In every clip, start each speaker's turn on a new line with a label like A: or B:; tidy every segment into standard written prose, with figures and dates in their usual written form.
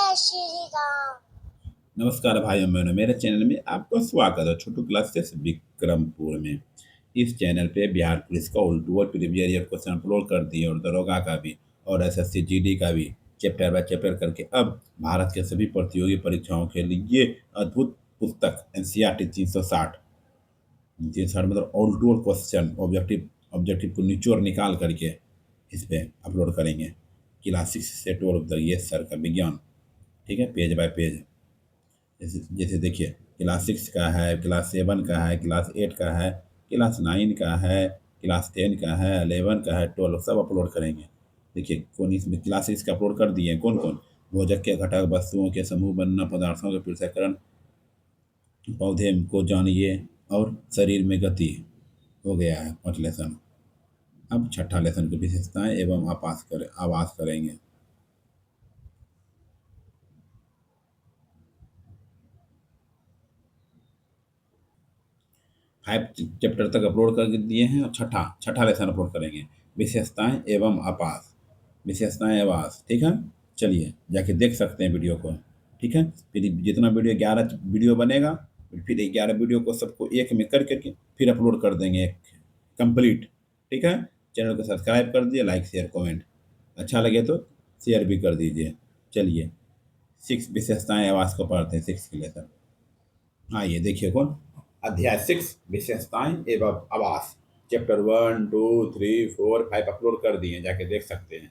A: श्री राम।
B: नमस्कार भाइयों बहनों, मेरे चैनल में आपका स्वागत है। छोटू क्लासेस विक्रमपुर में। इस चैनल पे बिहार पुलिस का उर्दू और प्रीवियस ईयर क्वेश्चन अपलोड कर दिए और दरोगा का भी और एसएससी जीडी का भी चैप्टर बाय चैप्टर करके अब भारत के सभी प्रतियोगी परीक्षाओं के लिए अद्भुत पुस्तक एनसीईआरटी 360 मतलब उर्दू और क्वेश्चन ऑब्जेक्टिव ऑब्जेक्टिव को निचोड़ निकाल करके इस पे अपलोड करेंगे। क्लास 6 से 12 तक ये सर का विज्ञान, ठीक है, पेज बाय पेज। जैसे जैसे देखिए, क्लास 6 का है, क्लास 7 का है, क्लास 8 का है, क्लास 9 का है, क्लास 10 का है, 11 का है, 12 सब अपलोड करेंगे। देखिए कौन इसमें क्लास 6 का अपलोड कर दिए हैं, कौन कौन। भोजक के घटक, वस्तुओं के समूह, बनना, पदार्थों के पृथक्करण, पौधे को जानिए और शरीर में गति हो गया है 5 लेसन। अब छठा लेसन की विशेषताएं एवं आवास करेंगे। 5 चैप्टर तक अपलोड कर दिए हैं और छठा छठा लेसन अपलोड करेंगे, विशेषताएं एवं आवास। विशेषताएं आवास, ठीक है। चलिए जाके देख सकते हैं वीडियो को, ठीक है। फिर जितना वीडियो 11 वीडियो बनेगा, फिर 11 वीडियो को सबको एक में कर करके फिर अपलोड कर देंगे एक कंप्लीट, ठीक है। चैनल को सब्सक्राइब कर दिए, लाइक शेयर कमेंट, अच्छा लगे तो शेयर भी कर दीजिए। चलिए 6 विशेषताएं आवास को पढ़ते हैं, 6 के लेसन। आइए देखिए कौन, अध्याय 6 विशेषताएं एवं आवास, चैप्टर 1 2 3 4 5 अपलोड कर दिए, जाके देख सकते हैं।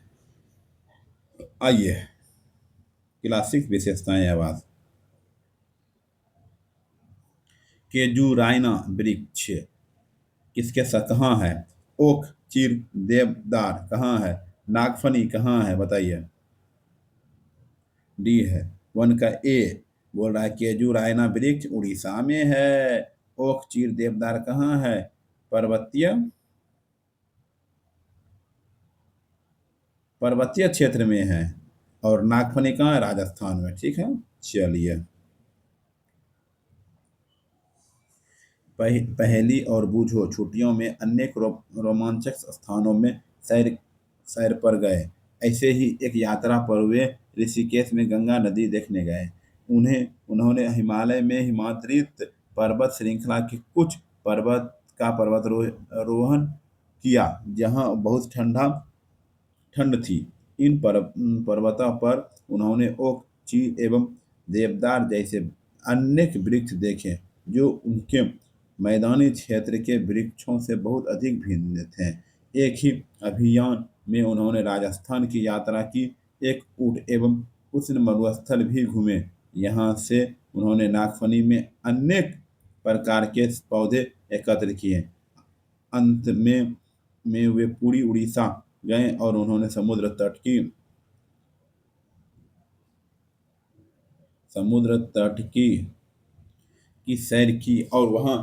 B: आइए क्लासिक विशेषताएं आवास। केजूराइना वृक्ष किसके साथ कहाँ है। ओक चीर देवदार कहाँ है। नागफनी कहाँ है बताइए। डी है वन का ए, बोल रहा है केजूराइना वृक्ष उड़ीसा में है। ओक चीर देवदार कहाँ है, पर्वतीय पर्वतीय क्षेत्र में है। और नागफनी कहाँ है, राजस्थान में, ठीक है। चलिए पहेली और बूझो, छुट्टियों में अनेक रोमांचक स्थानों में सैर सैर पर गए। ऐसे ही एक यात्रा पर वे ऋषिकेश में गंगा नदी देखने गए। उन्होंने हिमालय में हिमाद्रित पर्वत श्रृंखला के कुछ पर्वतारोहण किया जहाँ बहुत ठंड थी। इन पर्वतों पर उन्होंने ओक चीड़ एवं देवदार जैसे अनेक वृक्ष देखे जो उनके मैदानी क्षेत्र के वृक्षों से बहुत अधिक भिन्न थे। एक ही अभियान में उन्होंने राजस्थान की यात्रा की, एक ऊंट एवं उष्ण मरुस्थल भी घूमे। यहाँ से उन्होंने नागफनी में अनेक प्रकार के पौधे एकत्र किए। अंत में वे पूरी उड़ीसा गए और उन्होंने समुद्र तट की सैर की और वहां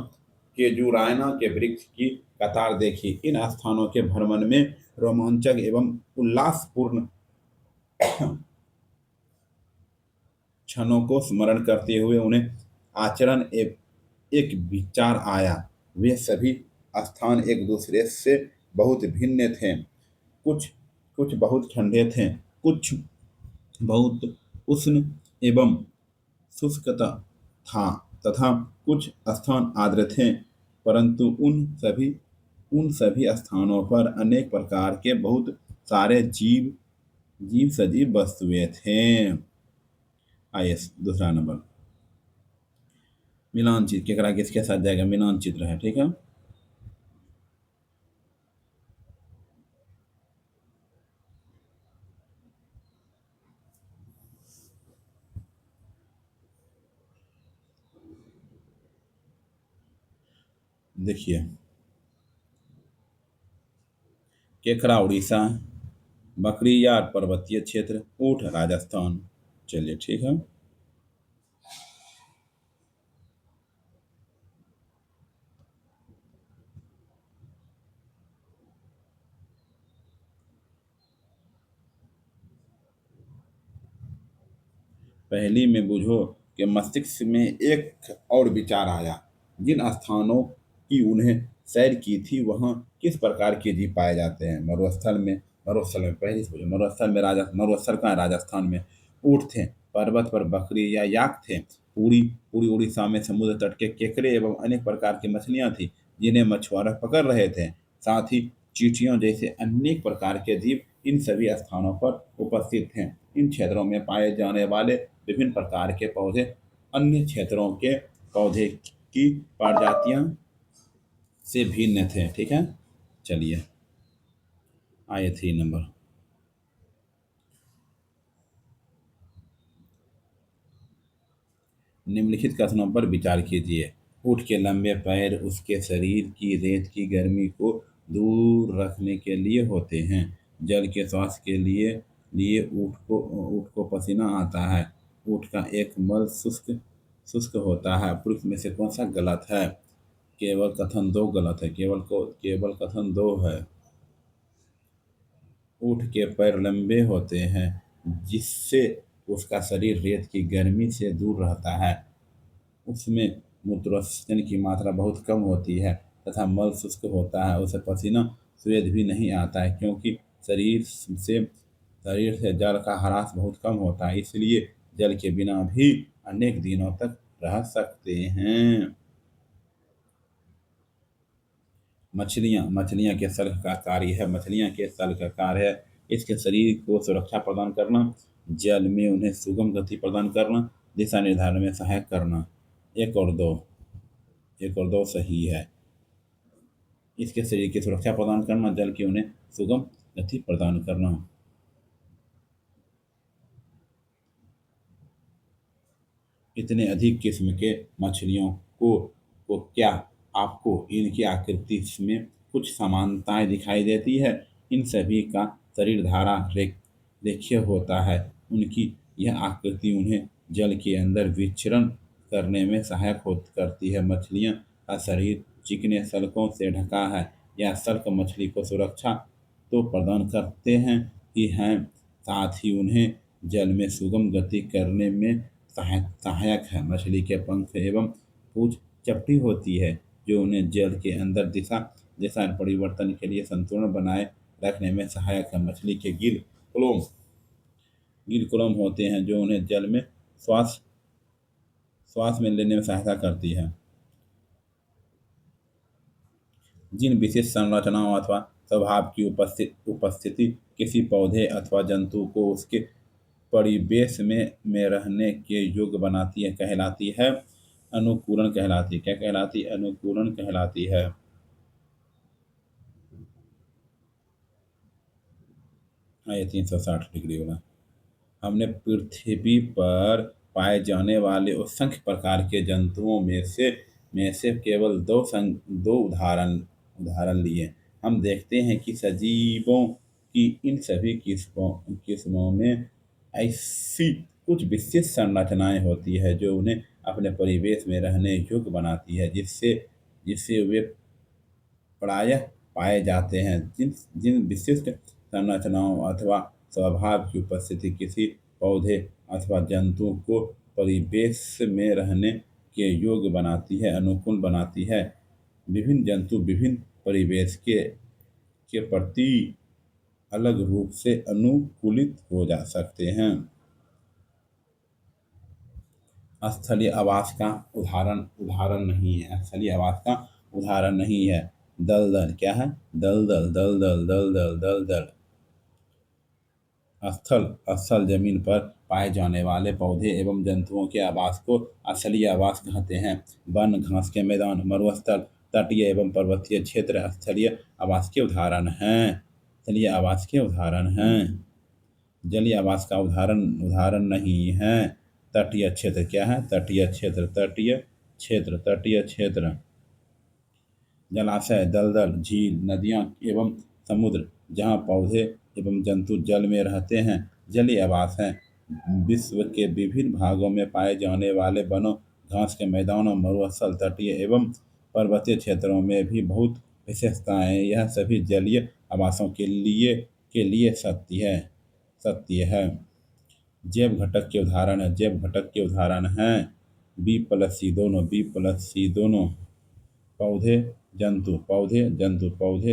B: के जुरायना के वृक्ष की कतार देखी। इन स्थानों के भ्रमण में रोमांचक एवं उल्लासपूर्ण क्षणों को स्मरण करते हुए उन्हें आचरण एक विचार आया। वे सभी स्थान एक दूसरे से बहुत भिन्न थे। कुछ कुछ बहुत ठंडे थे, कुछ बहुत उष्ण एवं शुष्कता था तथा कुछ स्थान आर्द्र थे। परंतु उन सभी स्थानों पर अनेक प्रकार के बहुत सारे जीव सजीव वस्तुएं थे। आइए दूसरा नंबर, मिलान चित्र केकरा किसके साथ जाएगा, मिलान चित्र है, ठीक है। देखिए केकरा उड़ीसा, बकरी यार पर्वतीय क्षेत्र, ऊँट राजस्थान। चलिए ठीक है। पहली में बुझो कि मस्तिष्क में एक और विचार आया। जिन स्थानों की उन्हें सैर की थी वहां किस प्रकार के जीव पाए जाते हैं। मरुस्थल में पहले से बुझो, मरुस्थल में मरुस्थल का राजस्थान में ऊँट थे पर्वत पर बकरी या याक थे। पूरी पूरी उड़ीसा में समुद्र तट के केकड़े एवं अनेक प्रकार की मछलियां थी जिन्हें मछुआरे पकड़ रहे थे। साथ ही चींटियों जैसे अनेक प्रकार के जीव इन सभी स्थानों पर उपस्थित थे। इन क्षेत्रों में पाए जाने वाले विभिन्न प्रकार के पौधे अन्य क्षेत्रों के पौधे की प्रजातियां से भिन्न थे। ठीक है, चलिए आइए 3 नंबर। निम्नलिखित कथनों पर विचार कीजिए। ऊँट के लंबे पैर उसके शरीर की रेत की गर्मी को दूर रखने के लिए होते हैं। जल के श्वास के लिए ऊँट को पसीना आता है। ऊँट का एक मल शुष्क शुष्क होता है। उपरोक्त में से कौन सा गलत है? केवल कथन 2 गलत है। केवल कथन 2 है। ऊँट के पैर लंबे होते हैं जिससे उसका शरीर रेत की गर्मी से दूर रहता है। उसमें मूत्रोत्सर्जन की मात्रा बहुत कम होती है तथा मल शुष्क होता है। उसे पसीना स्वेद भी नहीं आता है क्योंकि शरीर से जल का ह्रास बहुत कम होता है, इसलिए जल के बिना भी अनेक दिनों तक रह सकते हैं। मछलियां के शल्क का कार्य है। मछलियां के शल्क का कार्य है इसके शरीर को सुरक्षा प्रदान करना, जल में उन्हें सुगम गति प्रदान करना, दिशा निर्धारण में सहायक करना। एक और दो सही है। इसके शरीर की सुरक्षा प्रदान करना, जल की उन्हें सुगम गति प्रदान करना। इतने अधिक किस्म के मछलियों को क्या आपको इनकी आकृति में कुछ समानताएं दिखाई देती है? इन सभी का शरीर धारा रेखीय होता है। उनकी यह आकृति उन्हें जल के अंदर विचरण करने में सहायक करती है। मछलियां का शरीर चिकने सल्कों से ढका है। यह सल्क मछली को सुरक्षा तो प्रदान करते हैं, साथ ही उन्हें जल में सुगम गति करने में सहायक है। मछली के पंख एवं पूंछ चपटी होती है जो उन्हें जल के अंदर दिशा परिवर्तन के लिए संतुलन बनाए रखने में सहायक है। मछली के गिल कुलम होते हैं जो उन्हें जल में श्वास श्वास में लेने में सहायता करती है। जिन विशेष संरचनाओं अथवा स्वभाव की उपस्थिति किसी पौधे अथवा जंतु को उसके परिवेश में रहने के योग्य बनाती है कहलाती है अनुकूलन कहलाती है। क्या कहलाती है? अनुकूलन कहलाती है। ये 360 डिग्री वाला। हमने पृथ्वी पर पाए जाने वाले असंख्य प्रकार के जंतुओं में से केवल दो उदाहरण लिए। हम देखते हैं कि सजीवों की इन सभी किस्मों में ऐसी कुछ विशेष संरचनाएं होती है जो उन्हें अपने परिवेश में रहने योग्य बनाती है, जिससे जिससे वे प्रायः पाए जाते हैं। जिन जिन विशिष्ट संरचनाओं अथवा स्वभाव की उपस्थिति किसी पौधे अथवा जंतु को परिवेश में रहने के योग्य बनाती है, अनुकूल बनाती है। विभिन्न जंतु विभिन्न परिवेश के प्रति अलग रूप से अनुकूलित हो जा सकते हैं। स्थलीय आवास का उदाहरण नहीं है। स्थलीय आवास का उदाहरण नहीं है। दलदल क्या है? दलदल दलदल दलदल दलदल। स्थल जमीन पर पाए जाने वाले पौधे एवं जंतुओं के आवास को स्थलीय आवास कहते हैं। वन, घास के मैदान, मरुस्थल, तटीय एवं पर्वतीय क्षेत्र स्थलीय आवास के उदाहरण हैं। स्थलीय आवास के उदाहरण हैं। जलीय आवास का उदाहरण नहीं है। तटीय क्षेत्र क्या है? तटीय क्षेत्र। जलाशय, दलदल, झील, नदियां एवं समुद्र जहाँ पौधे एवं जंतु जल में रहते हैं, जलीय आवास हैं। विश्व के विभिन्न भागों में पाए जाने वाले वनों, घास के मैदानों, मरुस्थल, तटीय एवं पर्वतीय क्षेत्रों में भी बहुत विशेषताएं हैं। यह सभी जलीय आवासों के लिए सत्य है। जैव घटक के उदाहरण हैं बी प्लस सी दोनों। पौधे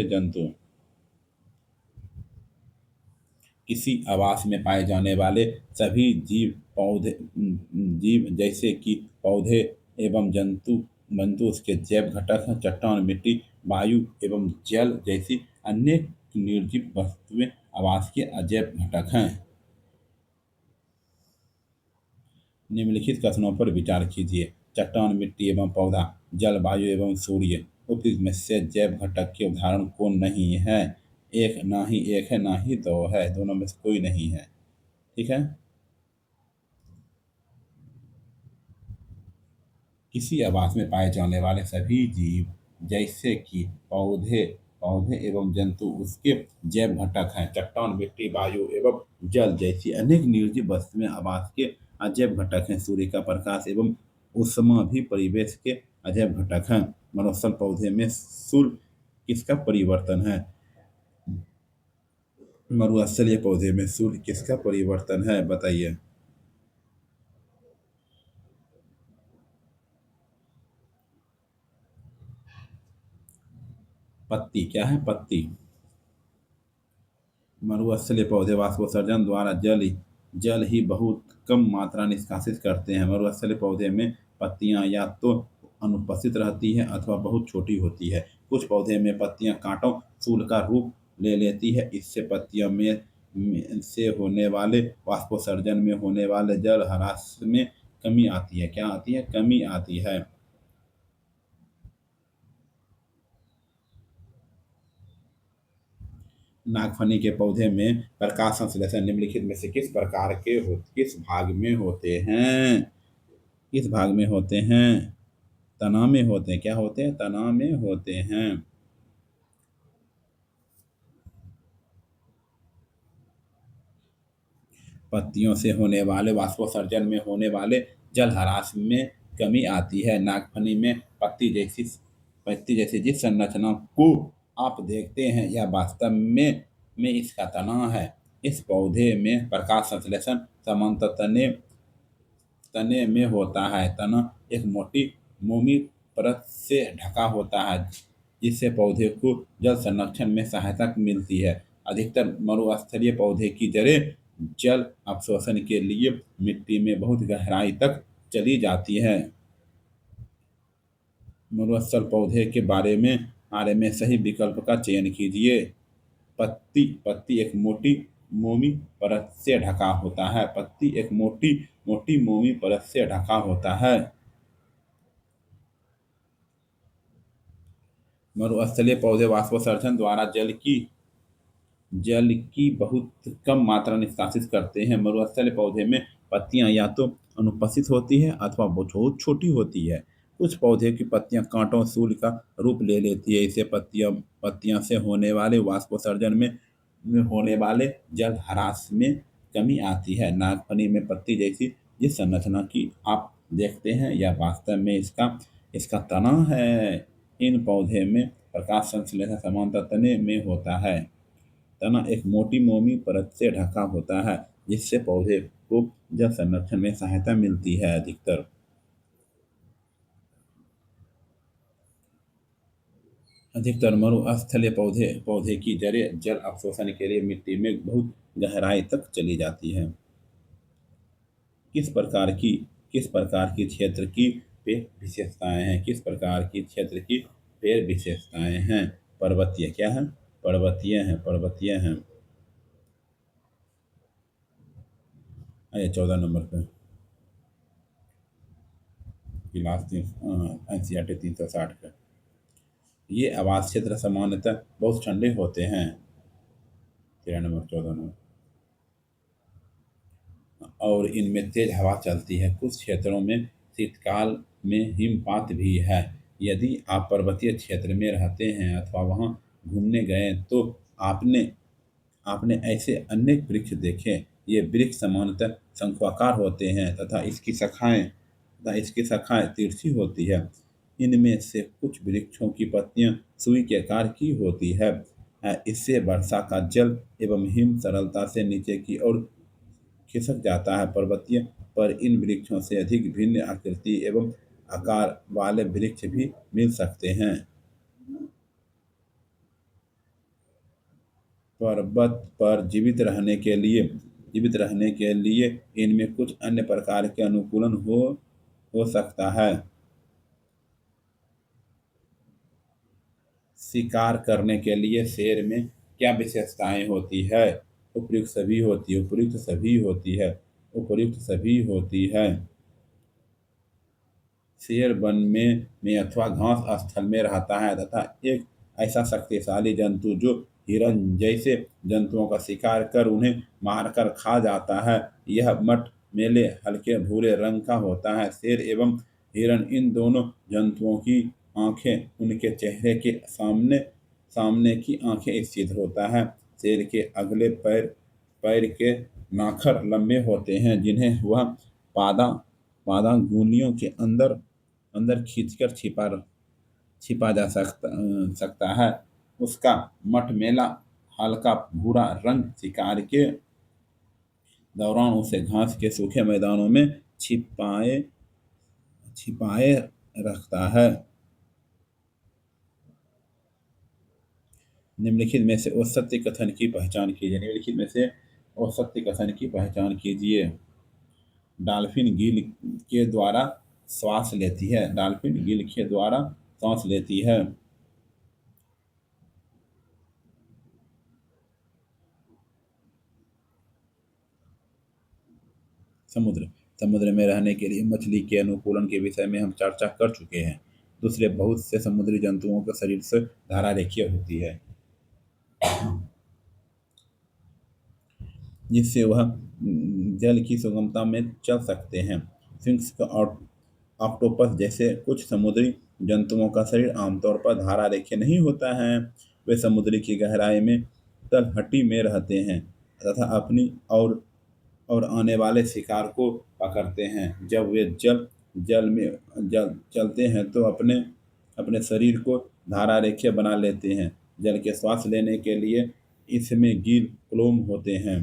B: जंतु। किसी आवास में पाए जाने वाले सभी जीव पौधे जीव जैसे कि पौधे एवं जंतु उसके जैव घटक हैं। चट्टान, मिट्टी, वायु एवं जल जैसी अन्य निर्जीव वस्तुएं आवास के अजैव घटक हैं। निम्नलिखित कथनों पर विचार कीजिए। चट्टान, मिट्टी एवं पौधा, जल, वायु एवं सूर्य उपयुक्त में से जैव घटक के उदाहरण कौन नहीं है? एक, ना ही एक है, ना ही दो है, दोनों में से कोई नहीं है। ठीक है। किसी आवास में पाए जाने वाले सभी जीव जैसे कि पौधे पौधे एवं जंतु उसके जैव घटक हैं। चट्टान, मिट्टी, वायु एवं जल जैसी अनेक निर्जीव वस्तुएं आवास के अजैव घटक हैं। सूर्य का प्रकाश एवं ऊष्मा भी परिवेश के अजैव घटक हैं। मरुस्थल पौधे में सूर्य किसका परिवर्तन है? मरुस्थलीय पौधे में सूर्य किसका परिवर्तन है, बताइए। पत्ती क्या है? पत्ती। मरुस्थलीय पौधे वाष्पोत्सर्जन द्वारा जल ही बहुत कम मात्रा निष्कासित करते हैं। मरुस्थलीय पौधे में पत्तियां या तो अनुपस्थित रहती है अथवा बहुत छोटी होती है। कुछ पौधे में पत्तियां कांटों सूल का रूप ले लेती है। इससे पत्तियों से होने वाले वाष्पोत्सर्जन में होने वाले जल ह्रास में कमी आती है। क्या आती है? कमी आती है। नागफनी के पौधे में प्रकाश संश्लेषण निम्नलिखित में से किस भाग में होते हैं? किस भाग में होते हैं? तना में होते हैं। क्या होते हैं? तना में होते हैं। पत्तियों से होने वाले वाष्पोत्सर्जन में होने वाले जल ह्रास में कमी आती है। नागफनी में पत्ती जैसी जिस संरचना को आप देखते हैं यह वास्तव में इसका तना है। इस पौधे में प्रकाश संश्लेषण समांतर तने में होता है। तना एक मोटी मोमी परत से ढका होता है जिससे पौधे को जल संरक्षण में सहायता मिलती है। अधिकतर मरुस्थलीय पौधे की जड़ें जल अवशोषण के लिए मिट्टी में बहुत गहराई तक चली जाती है। मरुस्थल पौधे के बारे में सही विकल्प का चयन कीजिए। पत्ती एक मोटी मोमी परत से ढका होता है। पत्ती एक मोटी मोटी मोमी परत से ढका होता है। मरुस्थलीय पौधे वाष्पोत्सर्जन द्वारा जल की बहुत कम मात्रा निष्कासित करते हैं। मरुस्थलीय पौधे में पत्तियां या तो अनुपस्थित होती है अथवा बहुत छोटी होती है। कुछ पौधे की पत्तियां कांटों सूल का रूप ले लेती है। इसे पत्तियां से होने वाले वाष्पोत्सर्जन में होने वाले जल ह्रास में कमी आती है। नागफनी में पत्ती जैसी जिस संरचना की आप देखते हैं यह वास्तव में इसका तना है। इन पौधे में प्रकाश संश्लेषण समांतर तने में होता है। तना एक मोटी मोमी परत से ढका होता है जिससे पौधे को जल संरक्षण में सहायता मिलती है। अधिकतर मरुस्थलीय पौधे की जड़ें जल अवशोषण के लिए मिट्टी में बहुत गहराई तक चली जाती है। किस प्रकार की किस प्रकार की क्षेत्र की पेड़ विशेषताएं हैं? किस प्रकार की क्षेत्र की पेड़ विशेषताएं हैं? पर्वतीय क्या है? पर्वतीय हैं। आइए 14 नंबर पे लास्ट एनसीईआरटी 360 का। ये आवास क्षेत्र सामान्यतः बहुत ठंडे होते हैं। 13 नंबर 14 नंबर। और इनमें तेज हवा चलती है। कुछ क्षेत्रों में शीतकाल में हिमपात भी है। यदि आप पर्वतीय क्षेत्र में रहते हैं अथवा वहां घूमने गए तो आपने आपने ऐसे अनेक वृक्ष देखे। ये वृक्ष सामान्यतः शंक्वाकार होते हैं तथा इसकी शाखाएं तिरछी होती है। इनमें से कुछ वृक्षों की पत्तियां सुई के आकार की होती है। इससे वर्षा का जल एवं हिम सरलता से नीचे की ओर खिसक जाता है। पर्वतीय पर इन वृक्षों से अधिक भिन्न आकृति एवं आकार वाले वृक्ष भी मिल सकते हैं। पर्वत पर जीवित रहने के लिए जीवित रहने के लिए इनमें कुछ अन्य प्रकार के अनुकूलन हो सकता है। शिकार करने के लिए शेर में क्या विशेषताएं होती है? उपर्युक्त सभी होती है, उपर्युक्त सभी होती है, उपर्युक्त सभी होती है। शेर वन में अथवा घास स्थल में रहता है तथा एक ऐसा शक्तिशाली जंतु जो हिरण जैसे जंतुओं का शिकार कर उन्हें मारकर खा जाता है। यह मट मेले हल्के भूरे रंग का होता है। शेर एवं हिरण इन दोनों जंतुओं की आंखें उनके चेहरे के सामने सामने की आंखें स्थित होता है। शेर के अगले पैर पैर के नाखर लंबे होते हैं जिन्हें वह पादा पादांगुलियों के अंदर अंदर खींचकर छिपा जा सकता है। उसका मटमैला हल्का भूरा रंग शिकार के दौरान उसे घास के सूखे मैदानों में छिपाए छिपाए रखता है। निम्नलिखित में से औसत्य कथन की पहचान कीजिए। निम्नलिखित में से औसत्य कथन की पहचान कीजिए। डॉल्फिन गिल के द्वारा श्वास लेती है। डॉल्फिन गिल के द्वारा सांस लेती है। समुद्र समुद्र में रहने के लिए मछली के अनुकूलन के विषय में हम चर्चा कर चुके हैं। दूसरे बहुत से समुद्री जंतुओं के शरीर से धारा रेखीय होती है जिससे वह जल की सुगमता में चल सकते हैं। स्फिंक्स और ऑक्टोपस जैसे कुछ समुद्री जंतुओं का शरीर आमतौर पर धारा रेखीय नहीं होता है। वे समुद्र की गहराई में तलहटी में रहते हैं तथा अपनी और आने वाले शिकार को पकड़ते हैं। जब वे जल में चलते हैं तो अपने अपने शरीर को धारा रेखीय बना लेते हैं। जल के श्वास लेने के लिए इसमें गिल क्लोम होते हैं।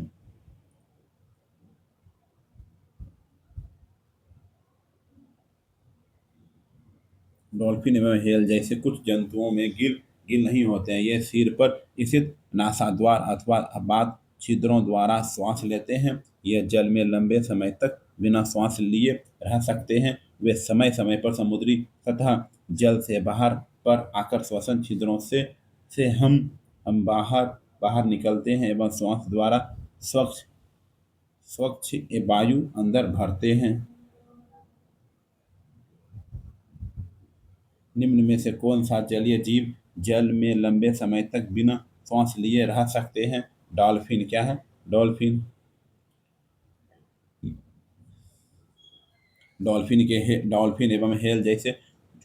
B: डॉल्फिन एवं हेल जैसे कुछ जंतुओं में गिल नहीं होते हैं। ये सिर पर स्थित नासाद्वार अथवा बात छिद्रों द्वारा श्वास लेते हैं। ये जल में लंबे समय तक बिना श्वास लिए रह सकते हैं। वे समय समय पर समुद्री सतह जल से बाहर पर आकर श्वसन छिद्रों से हम बाहर बाहर निकलते हैं एवं श्वास द्वारा स्वच्छ स्वच्छ वायु अंदर भरते हैं। निम्न में से कौन सा जलीय जीव जल में लंबे समय तक बिना सांस लिए रह सकते हैं? डॉल्फिन क्या है? डॉल्फिन डॉल्फिन एवं हेल जैसे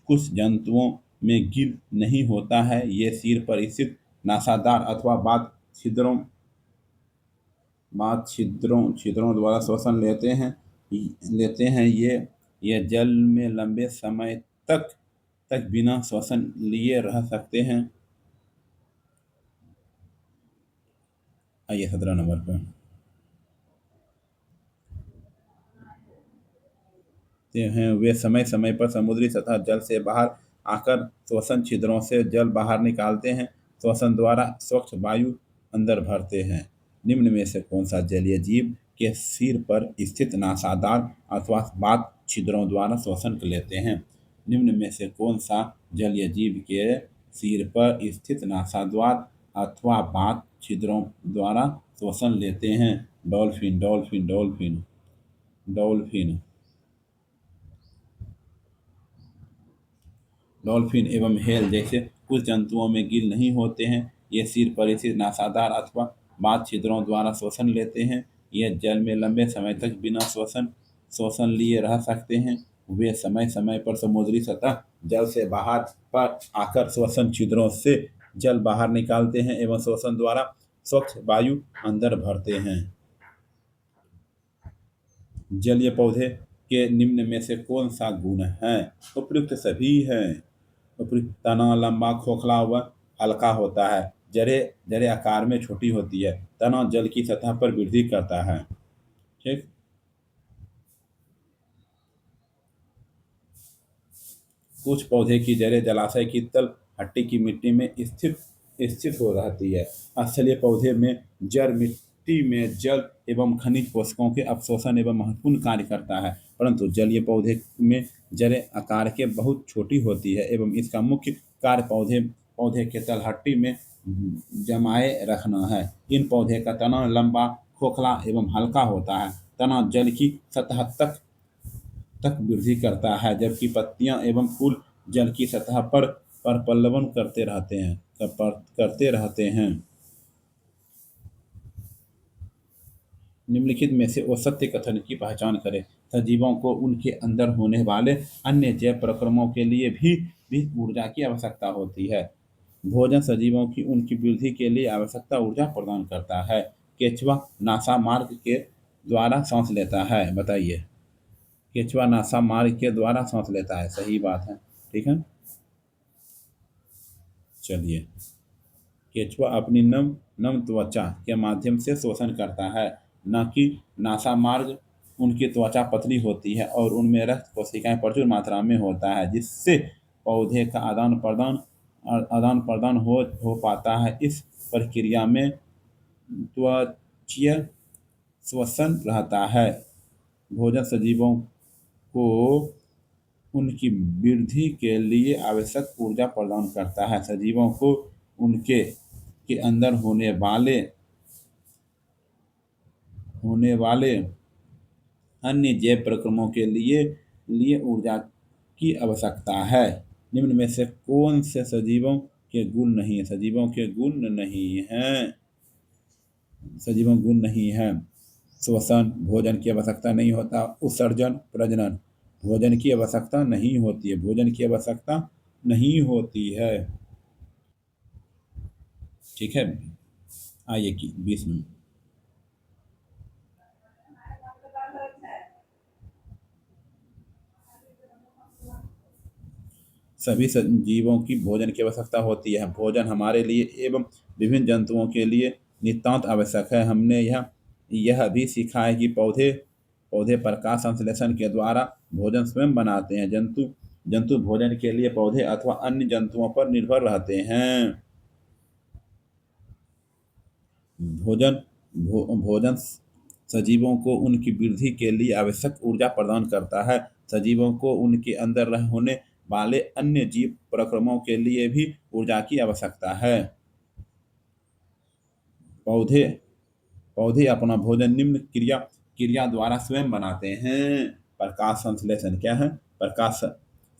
B: कुछ जंतुओं में गिल नहीं होता है। ये सिर पर स्थित नासादार अथवा छिद्रों द्वारा श्वसन लेते हैं। ये जल में लंबे समय तक बिना श्वसन लिए रह सकते हैं। आइए 17 नंबर पर हैं। वे समय समय पर समुद्री सतह जल से बाहर आकर श्वसन छिद्रों से जल बाहर निकालते हैं। श्वसन द्वारा स्वच्छ वायु अंदर भरते हैं। निम्न में से कौन सा जलीय जीव के सिर पर स्थित नासादार अथवा बात छिद्रों द्वारा श्वसन लेते हैं? निम्न में से कौन सा जलीय जीव के सिर पर स्थित नासाद्वार अथवा बात छिद्रों द्वारा श्वसन लेते हैं? Dolphin dolphin dolphin dolphin dolphin एवं हेल जैसे कुछ जंतुओं में गिल नहीं होते हैं। ये सिर पर स्थित नासादार अथवा बात छिद्रों द्वारा श्वसन लेते हैं। ये जल में लंबे समय तक बिना श्वसन लिए रह सकते हैं। वे समय समय पर समुद्री सतह जल से बाहर पर आकर श्वसन छिद्रों से जल बाहर निकालते हैं एवं श्वसन द्वारा स्वच्छ वायु अंदर भरते हैं। जलीय पौधे के निम्न में से कौन सा गुण है? उपयुक्त सभी है। तना लंबा खोखला व हल्का होता है। जड़ें जड़ें आकार में छोटी होती है। तना जल की सतह पर वृद्धि करता है। ठीक। कुछ पौधे की जड़ें जलाशय की तल हट्टी की मिट्टी में स्थित हो रहती है। स्थलीय पौधे में मिट्टी में जल एवं खनिज पोषकों के अवशोषण एवं महत्वपूर्ण कार्य करता है, परंतु जलीय पौधे में जड़ें आकार के बहुत छोटी होती है एवं इसका मुख्य कार्य पौधे पौधे के तलहटी में जमाए रखना है। इन पौधे का तना लंबा, खोखला एवं हल्का होता है। तना जल की सतह तक वृद्धि करता है, जबकि पत्तियां एवं फूल जल की सतह पर पल्लवन करते रहते हैं। निम्नलिखित में से औसत्य कथन की पहचान करें। सजीवों को उनके अंदर होने वाले अन्य जैव प्रक्रमों के लिए भी ऊर्जा की आवश्यकता होती है। भोजन सजीवों की उनकी वृद्धि के लिए आवश्यकता ऊर्जा प्रदान करता है। केचुआ नासा मार्ग के द्वारा सांस लेता है। बताइए, केचुआ नासा मार्ग के द्वारा सांस लेता है, सही बात है। ठीक है, चलिए। केचुआ अपनी नम नम त्वचा के माध्यम से शोषण करता है, न कि नासा मार्ग। उनकी त्वचा पतली होती है और उनमें रक्त कोशिकाएं प्रचुर मात्रा में होता है, जिससे पौधे का आदान प्रदान हो पाता है। इस प्रक्रिया में त्वचीय श्वसन रहता है। भोजन सजीवों को उनकी वृद्धि के लिए आवश्यक ऊर्जा प्रदान करता है। सजीवों को उनके के अंदर होने वाले अन्य जैव प्रक्रमों के लिए ऊर्जा की आवश्यकता है। निम्न में से कौन से सजीवों के गुण नहीं है? सजीवों गुण नहीं है। श्वसन, भोजन की आवश्यकता नहीं होता। उत्सर्जन, प्रजनन, भोजन की आवश्यकता नहीं होती है। ठीक है, आइए कि 20 में सभी जीवों की भोजन की आवश्यकता होती है। भोजन हमारे लिए एवं विभिन्न जंतुओं के लिए नितांत आवश्यक है। हमने यह भी सीखा है कि पौधे पौधे प्रकाश संश्लेषण के द्वारा भोजन स्वयं बनाते हैं। जंतु भोजन के लिए पौधे अथवा अन्य जंतुओं पर निर्भर रहते हैं। भोजन सजीवों को उनकी वृद्धि के लिए आवश्यक ऊर्जा प्रदान करता है। सजीवों को उनके अंदर होने वाले अन्य जीव प्रक्रमों के लिए भी ऊर्जा की आवश्यकता है। पौधे पौधे अपना भोजन निम्न क्रिया द्वारा स्वयं बनाते हैं। प्रकाश संश्लेषण क्या है? प्रकाश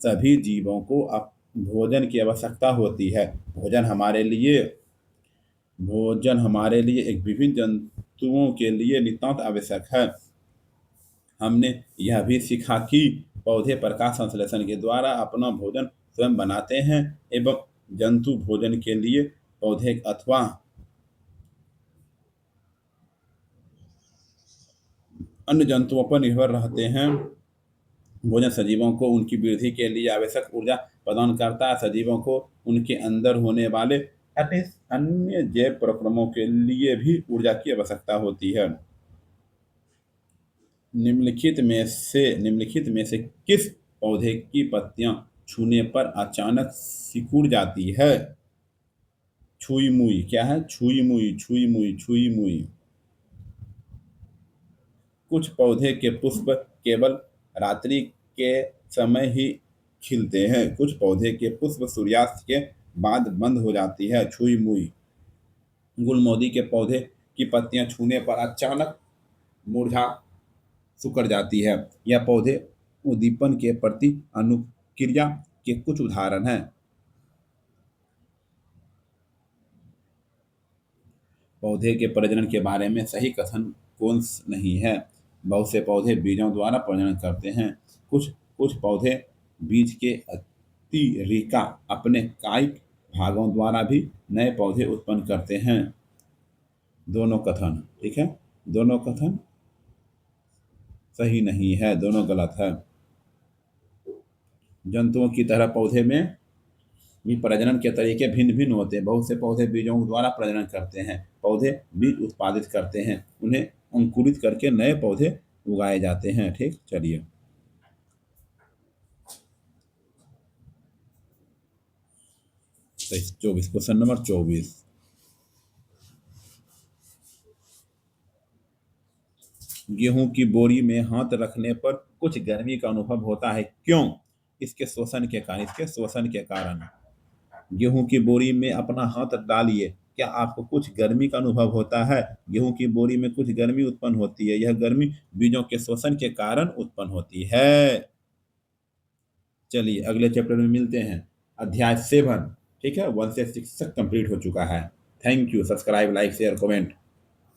B: सभी जीवों को भोजन की आवश्यकता होती है। भोजन हमारे लिए एक विभिन्न जंतुओं के लिए नितांत आवश्यक है। हमने यह भी सीखा कि पौधे प्रकाश संश्लेषण के द्वारा अपना भोजन स्वयं बनाते हैं एवं जंतु भोजन के लिए पौधे अथवा अन्य जंतुओं पर निर्भर रहते हैं। भोजन सजीवों को उनकी वृद्धि के लिए आवश्यक ऊर्जा प्रदान करता है। सजीवों को उनके अंदर होने वाले अन्य जैव प्रक्रमों के लिए भी ऊर्जा की आवश्यकता होती है। निम्नलिखित में से किस पौधे की पत्तियां छूने पर अचानक सिकुड़ जाती है? छुई मुई क्या है? छुई मुई। कुछ पौधे के पुष्प केवल रात्रि के समय ही खिलते हैं। कुछ पौधे के पुष्प सूर्यास्त के बाद बंद हो जाती है। छुई मुई। गुलमोदी के पौधे की पत्तियां छूने पर अचानक मुरझा सिकुड़ जाती है। यह पौधे उद्दीपन के प्रति अनुक्रिया के कुछ उदाहरण हैं। पौधे के प्रजनन के बारे में सही कथन कौन नहीं है? बहुत से पौधे बीजों द्वारा प्रजनन करते हैं। कुछ पौधे बीज के अतिरिका अपने कायिक भागों द्वारा भी नए पौधे उत्पन्न करते हैं। दोनों कथन ठीक है, दोनों कथन सही नहीं है, दोनों गलत है। जंतुओं की तरह पौधे में भी प्रजनन के तरीके भिन्न भिन्न होते हैं। बहुत से पौधे बीजों द्वारा प्रजनन करते हैं। पौधे बीज उत्पादित करते हैं, उन्हें अंकुरित करके नए पौधे उगाए जाते हैं। ठीक, चलिए। 24 क्वेश्चन नंबर 24। गेहूं की बोरी में हाथ रखने पर कुछ गर्मी का अनुभव होता है, क्यों? इसके शोषण के कारण, इसके शोषण के कारण। गेहूं की बोरी में अपना हाथ डालिए, क्या आपको कुछ गर्मी का अनुभव होता है? गेहूं की बोरी में कुछ गर्मी उत्पन्न होती है, यह गर्मी बीजों के शोषण के कारण उत्पन्न होती है। चलिए अगले चैप्टर में मिलते हैं, अध्याय 7। ठीक है, 1 से 6 तक कंप्लीट हो चुका है। Thank you. Subscribe, like, share, comment.